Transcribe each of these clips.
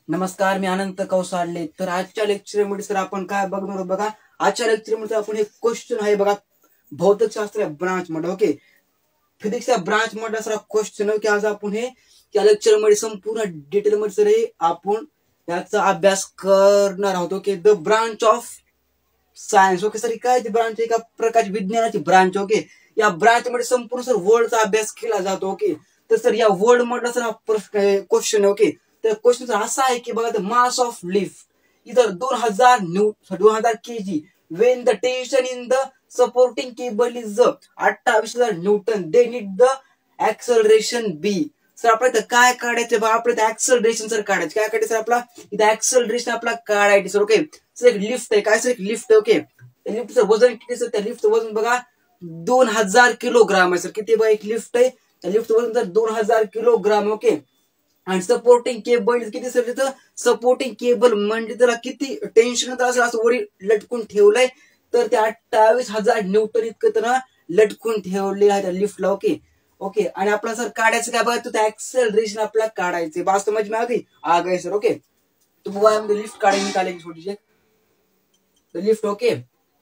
नमस्कार, मी अनंत कौसाडले. तर आजच्या लेक्चरमध्ये सर आपण काय बघणार आहोत बघा. आजच्या लेक्चरमध्ये आपण एक क्वेश्चन आहे बघा, भौतिकशास्त्र ब्रांच मध्ये. ओके, फिजिक्सच्या ब्रांच मध्ये सर क्वेश्चन आहे की आज आपण हे या लेक्चरमध्ये संपूर्ण डिटेल मध्ये सर हे आपण याचा अभ्यास करणार आहोत. Okay, the branch of science. Okay sir, काय ती ब्रांच एका प्रकारची विज्ञानाची ब्रांच. ओके, या ब्रांच मध्ये संपूर्ण सर वर्ल्डचा अभ्यास केला जातो. ओके, तर सर या वर्ल्ड मधला सर हा क्वेश्चन आहे. ओके, तर क्वेश्चन असा आहे की बघा, द मास ऑफ लिफ्ट इधर 2000 kg when the tension in the supporting cable is 28,000 Newton, they need the acceleration b. Sir आपल्याला काय काढायचं बघा, आपल्याला ऍक्सलरेशन सर काढायचं. काय काढायचं सर, आपला इथं ऍक्सलरेशन आपला काढायचं सर. ओके सर, एक लिफ्ट आहे. काय सर, एक लिफ्ट आहे. ओके, लिफ्टचं वजन किती सर, त्या लिफ्टचं वजन बघा 2000 किलोग्राम आहे सर. किती बघा, एक लिफ्ट आहे, त्या लिफ्टचं वजन सर 2000 किलोग्राम. ओके, आणि सपोर्टिंग केबल किती सर, तिथं सपोर्टिंग केबल म्हणजे त्याला किती टेन्शन असं वरी लटकून ठेवलंय, तर ते 28,000 न्यूटन इतकं त्यांना लटकून ठेवले आहे त्या लिफ्टला. ओके ओके, आणि आपला सर काढायचं काय बघा, तो एक्सेलरेशन आपल्याला काढायचे. बात समझ में आ गई सर. ओके, तो हम लिफ्ट काढेंगे, निकालेंगे छोटी सी लिफ्ट. ओके,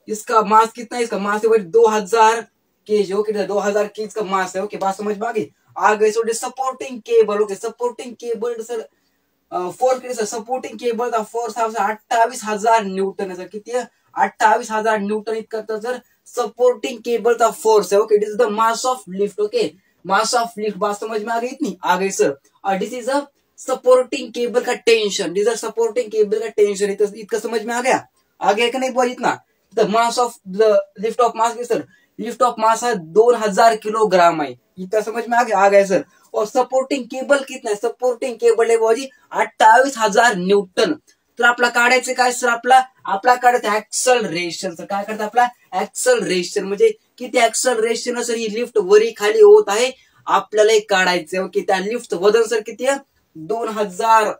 इसका मास कितना है, इसका मास है 2000 kg. ओके, 2000 kg का मास है. ओके, बात समझ में आ गई. So supporting cable. Okay, supporting cable sir force sir, supporting cable का फोर्स हा 28,000 न्यूटन है सर. किती आहे, 28,000 न्यूटन इतका सर सपोर्टिंग केबल का फोर्स है. Okay, this is the mass of lift. Okay, mass of lift, बात समझ में आ गई इतनी, आ गई सर. और दिस इज अ सपोर्टिंग केबल का tension, this is supporting cable का टेंशन. इतना समझ में आ गया कि नहीं बोल इतना. The mass of the lift of mass sir, lift of mass है 2000 किलोग्राम है. इतना समझ में आ गया सर. और सपोर्टिंग केबल कितना है, सपोर्टिंग केबल है भाजी 28,000 न्यूटन. तर आपला काढायचं काय सर, आपला काढायचं ऍक्सलरेशन सर. काय करतं आपला ऍक्सलरेशन, म्हणजे किती ऍक्सलरेशन सर ही लिफ्ट वरी खाली होत आहे, आपल्याला काढायचं. ओके, त्या लिफ्ट वजन सर किती आहे, 2000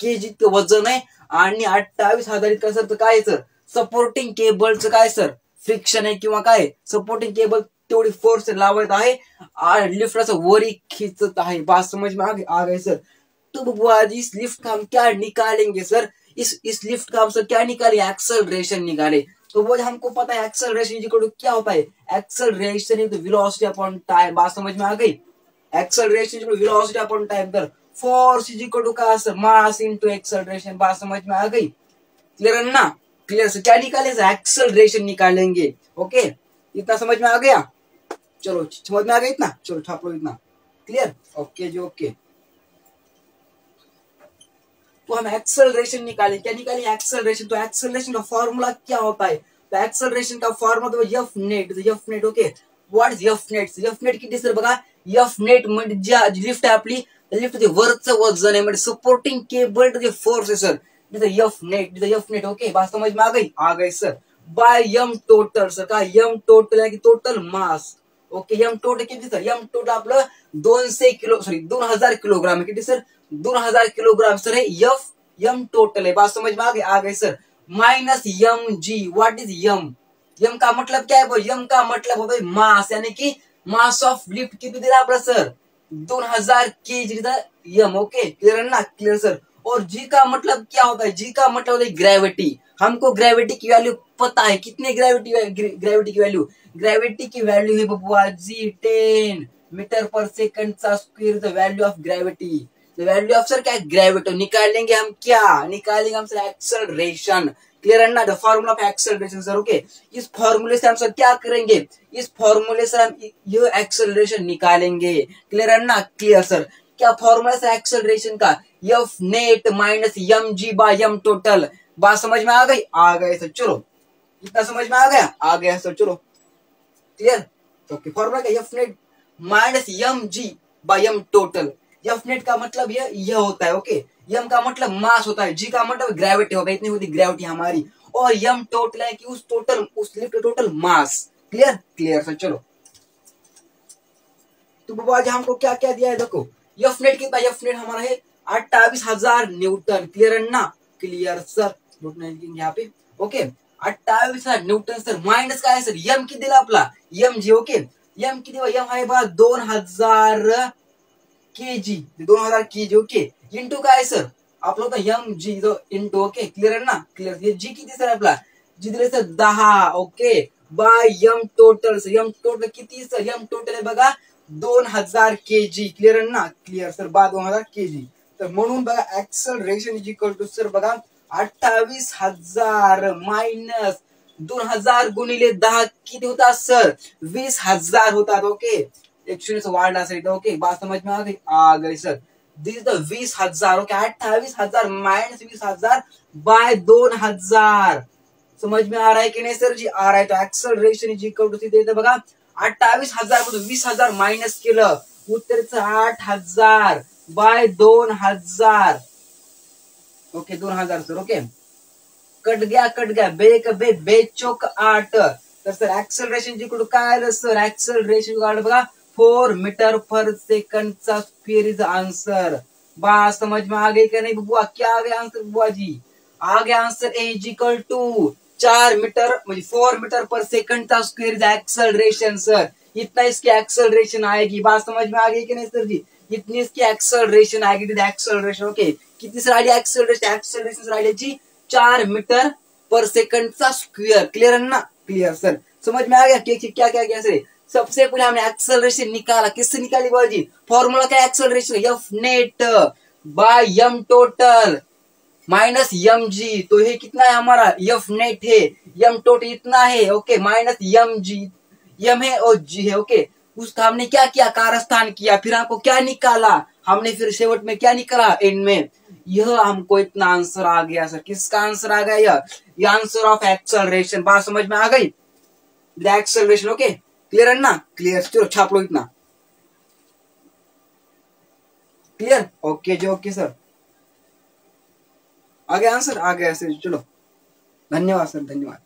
kg इतकं वजन आहे, आणि 28,000 इतकं सर काय सर सपोर्टिंग केबलचं काय सर फ्रिक्शन आहे, किंवा काय सपोर्टिंग केबल तेवढी फोर्स लावत आहे, लिफ्ट वरी खींचत आहे. बात समझ में आ गई सर. तो इस लिफ्ट का हम क्या निकालेंगे सर, इस लिफ्ट का हम सर क्या निकाले, एक्सेलरेशन निकाले. तो वो हमको पता है एक्सेलरेशन इक्वल टू क्या होता है, acceleration is velocity upon time. बात समझ में आ गई, acceleration equal to velocity upon time. तर फोर्स इज इक्वल टू क्या सर, मास इनटू एक्सेलरेशन. बात समझ में आ गई, क्लियर है ना. क्लियर सर, क्या निकालेंगे, एक्सेलरेशन निकालेंगे. ओके, इतना समझ में आ गया. चलो समझ में आ गया इतना, चलो छाप लो इतना. क्लियर, ओके जी, ओके. तो हम एक्सेलरेशन निकालें, क्या निकालें, एक्सेलरेशन. तो एक्सेलरेशन का फॉर्मूला क्या होता है, तो एक्सेलरेशन का फॉर्मूला तो F net. F net. Okay, what is F net. F net किती सर बघा, एफ नेट म्हणजे लिफ्ट आहे आपली, लिफ्ट वरचं वजन आहे, म्हणजे सपोर्टिंग केबल जे फोर्स आहे sir, F net. F net. Okay, बात समझ में आ गई sir. By M total sir. का एम टोटल आहे की total mass. Okay, M total किती सर, एम टोटल आपलं 2000 किलोग्राम आहे. किती सर, 2000 किलोग्राम सर है एम टोटल है. बात समझ में आ गई sir. Minus M G. What is M, M का मतलब क्या है, एम का मतलब होता है मास, यानी कि मास ऑफ लिफ्ट किती दिला आपला sir, 2000 kg M. Okay, clear है ना, क्लियर सर. और जी का मतलब क्या होता है, जी का मतलब होता है ग्रेविटी. हमको ग्रेविटी की वैल्यू पता है, कितनी ग्रेविटी की वैल्यू, ग्रेविटी की वैल्यू है बबुआ जी 10 मीटर पर सेकंड चा square the value of gravity. Value of sir क्या है, ग्रेविटी. निकालेंगे हम, क्या निकालेंगे हम सर, एक्सेलरेशन. क्लियर है ना, the formula of acceleration sir. Okay, इस फॉर्मूले से हम सर क्या करेंगे, इस फॉर्मूले से हम ये एक्सेलरेशन निकालेंगे. क्लियर है ना, क्लियर सर. क्या फॉर्मूला है एक्सेलरेशन का, F net minus M G by M total. बात समझ में आ गए सर. चलो इतना समझ में आ गया सर. चलो क्लियर. ओके, फॉर्मूला क्या, F net minus M G by M total. F net का मतलब ये होता है. ओके, एम का मतलब मास होता है, जी का मतलब ग्रेविटी होता है, इतनी होती ग्रेविटी हमारी, और एम टोटल है कि उस lift total mass. Clear, clear sir. चलो तो बाबा आज हमको क्या क्या दिया है, देखो एफ नेट कितना, एफ नेट हमारा है 28,000 न्यूटन. क्लियर है ना, क्लियर सर. यहाँ पे ओके 28,000 न्यूटन सर. माइनस काय सर, एम किती दिला आपला, एम जी. ओके, एम किती, एम आहे बा 2000 kg. 2000 kg. ओके, इंटू काय सर आपला होता M G into okay clear आहे ना क्लिअर हे जी किती सर आपला जी दिले sir 10 okay by M total sir M total किती सर एम टोटल आहे बघा 2000 kg क्लिअर आहे ना क्लिअर सर 2000 kg तर म्हणून बघा acceleration is equal to sir बघा 28,000 मायनस 2000 गुणिले 10 किती होतात सर 20,000 होतात ओके एक शून्य वाढला असेल ओके बात समझ में आ गई sir this the 20,000 okay 28,000 minus 20,000 by 2000 समझ में आ रहा है कि नहीं सर जी आ रहा है तो एक्सलरेशन इज इक्वल टू देते बघा 28,000 मधून 20,000 मायनस केलं उत्तरचं 8,000 by 2000 okay 2000 sir okay cut गया बे बेचोक 8 तर सर एक्सलरेशन जिकडून काय आलं सर एक्सलरेशन काढलं बघा 4 मीटर पर सेकंड चा स्क्वेयर इज आंसर बा समझ में आ गई क्या नहीं बुआ क्या आ गया आंसर बुआ जी आ गया answer a is equal to 4 meter म्हणजे 4 मीटर पर सेकंड का स्क्वायर इज एक्सलरेशन सर इतना इसकी एक्सलरेशन आएगी बात समझ में आ गई कि नहीं सर जी इतनी इसकी एक्सलरेशन आएगी एक्सलरेशन ओके कितनी sir idea acceleration acceleration idea जी 4 मीटर पर सेकंड का स्क्वायर क्लियर है ना क्लियर सर समझ में आ गया क्या क्या क्या सर सबसे पहले हमने एक्सलरेशन निकाला किससे निकाली बाबा जी फॉर्मूला क्या acceleration F net by M total minus M G तो ये कितना है हमारा एफ नेट है एम टोटल इतना है okay minus M G M है और जी है ओके उसका हमने क्या किया कारस्थान किया फिर आपको क्या निकाला हमने फिर शेवट में क्या निकाला एंड में यह हमको इतना आंसर आ गया सर किसका आंसर आ गया यह आंसर ऑफ एक्सलरेशन बात समझ में आ गई एक्सलरेशन ओके क्लियर है ना क्लियर चलो छाप लो इतना क्लियर ओके जी ओके सर आ गया आंसर आ गया सर चलो धन्यवाद सर धन्यवाद